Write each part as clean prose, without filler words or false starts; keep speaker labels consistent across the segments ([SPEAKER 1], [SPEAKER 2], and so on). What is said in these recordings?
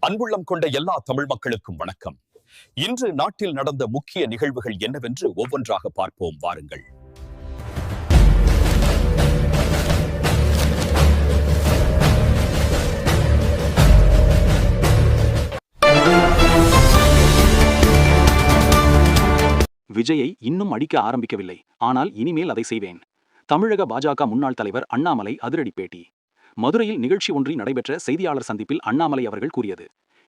[SPEAKER 1] அன்புள்ளம் கொண்ட எல்லா தமிழ் மக்களுக்கும் வணக்கம். இன்று நாட்டில் நடந்த முக்கிய நிகழ்வுகள் என்னவென்று ஒவ்வொன்றாக பார்ப்போம் வாருங்கள்.
[SPEAKER 2] விஜயை இன்னும் அடிக்க ஆரம்பிக்கவில்லை, ஆனால் இனிமேல் அதை செய்வேன். தமிழக பாஜக முன்னாள் தலைவர் அண்ணாமலை அதிரடி பேட்டி. மதுரையில் நிகழ்ச்சி ஒன்றில் நடைபெற்ற செய்தியாளர் சந்திப்பில் அண்ணாமலை அவர்கள் கூறியது: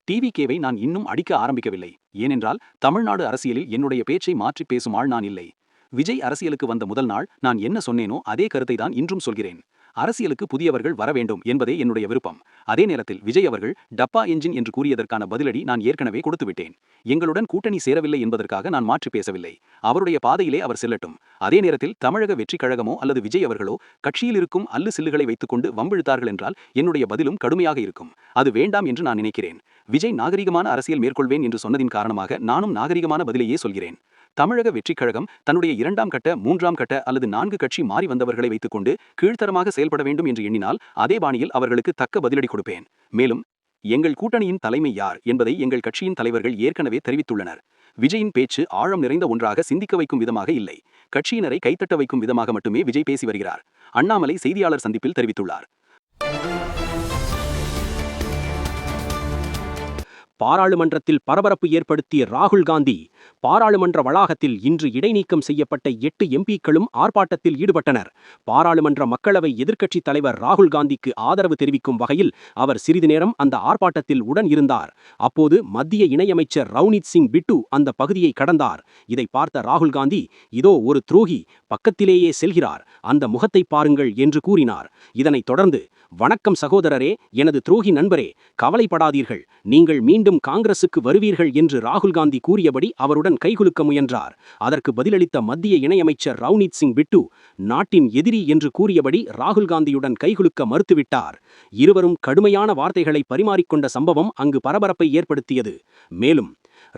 [SPEAKER 2] டிவிகேவை நான் இன்னும் அடிக்க ஆரம்பிக்கவில்லை. ஏனென்றால் தமிழ்நாடு அரசியலில் என்னுடைய பேச்சை மாற்றி பேசும் ஆள் நான் இல்லை. விஜய் அரசியலுக்கு வந்த முதல் நாள் நான் என்ன சொன்னேனோ அதே கருத்தை தான் இன்றும் சொல்கிறேன். அரசியலுக்கு புதியவர்கள் வர வேண்டும் என்பதே என்னுடைய விருப்பம். அதே நேரத்தில் விஜய் அவர்கள் டப்பா என்ஜின் என்று கூறியதற்கான பதிலடி நான் ஏற்கனவே கொடுத்துவிட்டேன். எங்களுடன் கூட்டணி சேரவில்லை என்பதற்காக நான் மாற்றி பேசவில்லை. அவருடைய பாதையிலே அவர் செல்லட்டும். அதே நேரத்தில் தமிழக வெற்றி கழகமோ அல்லது விஜய் அவர்களோ கட்சியில் இருக்கும் அல்லு சில்லுகளை வைத்துக்கொண்டு வம்பிழுத்தார்கள் என்றால் என்னுடைய பதிலும் கடுமையாக இருக்கும். அது வேண்டாம் என்று நான் நினைக்கிறேன். விஜய் நாகரிகமான அரசியல் மேற்கொள்வேன் என்று சொன்னதின் காரணமாக நானும் நாகரிகமான பதிலையே சொல்கிறேன். தமிழக வெற்றிக் கழகம் தன்னுடைய 2ஆம் கட்ட 3ஆம் கட்ட அல்லது 4 கட்சி மாறி வந்தவர்களை வைத்துக்கொண்டு கீழ்த்தரமாக செயல்பட வேண்டும் என்று எண்ணினால் அதே பாணியில் அவர்களுக்கு தக்க பதிலடி கொடுப்பேன். மேலும் எங்கள் கூட்டணியின் தலைமை யார் என்பதை எங்கள் கட்சியின் தலைவர்கள் ஏற்கனவே தெரிவித்துள்ளனர். விஜயின் பேச்சு ஆழம் நிறைந்த ஒன்றாக சிந்திக்க வைக்கும் விதமாக இல்லை, கட்சியினரை கைத்தட்ட வைக்கும் விதமாக மட்டுமே விஜய் பேசி வருகிறார். அண்ணாமலை செய்தியாளர் சந்திப்பில் தெரிவித்துள்ளார்.
[SPEAKER 3] பாராளுமன்றத்தில் பரபரப்பு ஏற்படுத்திய ராகுல் காந்தி. பாராளுமன்ற வளாகத்தில் இன்று இடைநீக்கம் செய்யப்பட்ட 8 எம்பிக்களும் ஆர்ப்பாட்டத்தில் ஈடுபட்டனர். பாராளுமன்ற மக்களவை எதிர்க்கட்சித் தலைவர் ராகுல் காந்திக்கு ஆதரவு தெரிவிக்கும் வகையில் அவர் சிறிது நேரம் அந்த ஆர்ப்பாட்டத்தில் உடன் இருந்தார். அப்போது மத்திய இணையமைச்சர் ரவ்னீத் சிங் பிட்டு அந்த பகுதியை கடந்தார். இதை பார்த்த ராகுல் காந்தி, இதோ ஒரு துரோகி பக்கத்திலேயே செல்கிறார், அந்த முகத்தை பாருங்கள் என்று கூறினார். இதனைத் தொடர்ந்து, வணக்கம் சகோதரரே, எனது துரோகி நண்பரே, கவலைப்படாதீர்கள், நீங்கள் மீண்டும் காங்கிரசுக்கு வருவீர்கள் என்று ராகுல் காந்தி கூறியபடி அவருடன் கைகுலுக்க முயன்றார். அதற்கு பதிலளித்த மத்திய இணையமைச்சர் ரவ்னீத் சிங் பிட்டு நாட்டின் எதிரி என்று கூறியபடி ராகுல் காந்தியுடன் கைகுலுக்க மறுத்துவிட்டார். இருவரும் கடுமையான வார்த்தைகளை பரிமாறிக்கொண்ட சம்பவம் அங்கு பரபரப்பை ஏற்படுத்தியது. மேலும்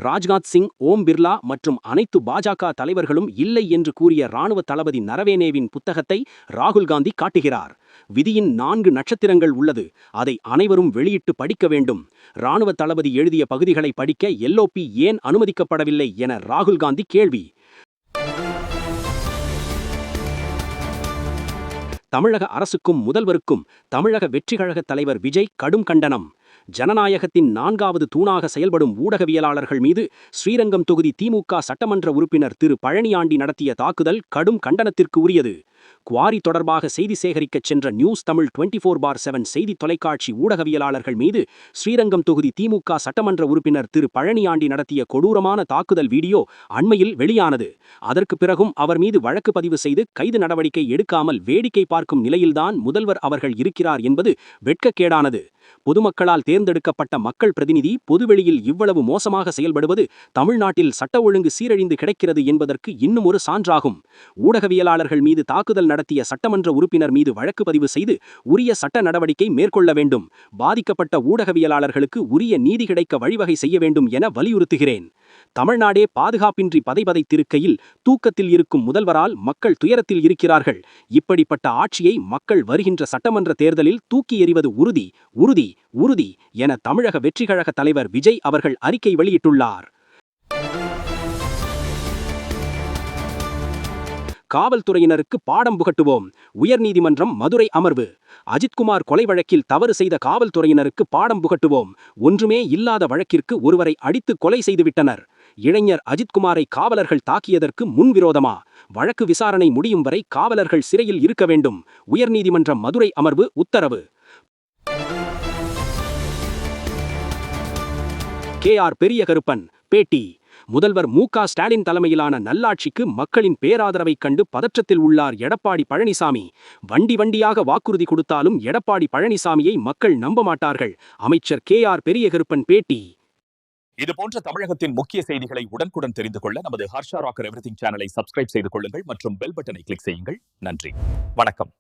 [SPEAKER 3] ராஜ்நாத் சிங், ஓம் பிர்லா மற்றும் அனைத்து பாஜக தலைவர்களும் இல்லை என்று கூறிய இராணுவ தளபதி நரவேனேவின் புத்தகத்தை ராகுல் காந்தி காட்டுகிறார். விதியின் 4 நட்சத்திரங்கள் உள்ளது, அதை அனைவரும் வெளியிட்டு படிக்க வேண்டும். இராணுவ தளபதி எழுதிய பகுதிகளை படிக்க எல்ஓபி ஏன் அனுமதிக்கப்படவில்லை என ராகுல் காந்தி கேள்வி. தமிழக அரசுக்கும் முதல்வருக்கும் தமிழக வெற்றிக் கழக தலைவர் விஜய் கடும் கண்டனம். ஜனநாயகத்தின் 4வது தூணாக செயல்படும் ஊடகவியலாளர்கள் மீது ஸ்ரீரங்கம் தொகுதி திமுக சட்டமன்ற உறுப்பினர் திரு பழனியாண்டி நடத்திய தாக்குதல் கடும் கண்டனத்திற்கு உரியது. குவாரி தொடர்பாக செய்தி சேகரிக்கச் சென்ற நியூஸ் தமிழ் 24/7 செய்தி தொலைக்காட்சி ஊடகவியலாளர்கள் மீது ஸ்ரீரங்கம் தொகுதி திமுக சட்டமன்ற உறுப்பினர் திரு பழனியாண்டி நடத்திய கொடூரமான தாக்குதல் வீடியோ அண்மையில் வெளியானது. அதற்கு பிறகும் அவர் மீது வழக்கு பதிவு செய்து கைது நடவடிக்கை எடுக்காமல் வேடிக்கை பார்க்கும் நிலையில்தான் முதல்வர் அவர்கள் இருக்கிறார் என்பது வெட்கக்கேடானது. பொதுமக்களால் தேர்ந்தெடுக்கப்பட்ட மக்கள் பிரதிநிதி பொதுவெளியில் இவ்வளவு மோசமாக செயல்படுவது தமிழ்நாட்டில் சட்ட ஒழுங்கு சீரழிந்து கிடக்கிறது என்பதற்கு இன்னும் ஒரு சான்றாகும். ஊடகவியலாளர்கள் மீது தாக்குதல் நடத்திய சட்டமன்ற உறுப்பினர் மீது வழக்கு பதிவு செய்து உரிய சட்ட நடவடிக்கை மேற்கொள்ள வேண்டும். பாதிக்கப்பட்ட ஊடகவியலாளர்களுக்கு உரிய நீதி கிடைக்க வழிவகை செய்ய வேண்டும் என வலியுறுத்துகிறேன். தமிழ்நாடே பாதுகாப்பின்றி பதைபதைத்திருக்கையில் தூக்கத்தில் இருக்கும் முதல்வரால் மக்கள் துயரத்தில் இருக்கிறார்கள். இப்படிப்பட்ட ஆட்சியை மக்கள் வருகின்ற சட்டமன்ற தேர்தலில் தூக்கி எறிவது உறுதி உறுதி உறுதி என தமிழக வெற்றிக் கழக தலைவர் விஜய் அவர்கள் அறிக்கை வெளியிட்டுள்ளார். காவல்துறையினருக்கு பாடம் புகட்டுவோம். உயர்நீதிமன்றம் மதுரை அமர்வு. அஜித்குமார் கொலை வழக்கில் தவறு செய்த காவல்துறையினருக்கு பாடம் புகட்டுவோம். ஒன்றுமே இல்லாத வழக்கிற்கு ஒருவரை அடித்து கொலை செய்துவிட்டனர். இளைஞர் அஜித்குமாரை காவலர்கள் தாக்கியதற்கு முன்விரோதமா? வழக்கு விசாரணை முடியும் வரை காவலர்கள் சிறையில் இருக்க வேண்டும். உயர்நீதிமன்றம் மதுரை அமர்வு உத்தரவு. KR பெரியகருப்பன் பேட்டி. முதல்வர் மு.க. ஸ்டாலின் தலைமையிலான நல்லாட்சிக்கு மக்களின் பேராதரவைக் கண்டு பதற்றத்தில் உள்ளார் எடப்பாடி பழனிசாமி. வண்டியாக வாக்குறுதி கொடுத்தாலும் எடப்பாடி பழனிசாமியை மக்கள் நம்ப மாட்டார்கள். அமைச்சர் KR பெரியகருப்பன் பேட்டி.
[SPEAKER 1] இதுபோன்ற தமிழகத்தின் முக்கிய செய்திகளை உடனுக்குடன் தெரிந்து கொள்ள நமது ஹர்ஷா ராக்கர் எவ்ரிதிங் சேனலை சப்ஸ்கிரைப் செய்து கொள்ளுங்கள் மற்றும் பெல் பட்டனை கிளிக் செய்யுங்கள். நன்றி, வணக்கம்.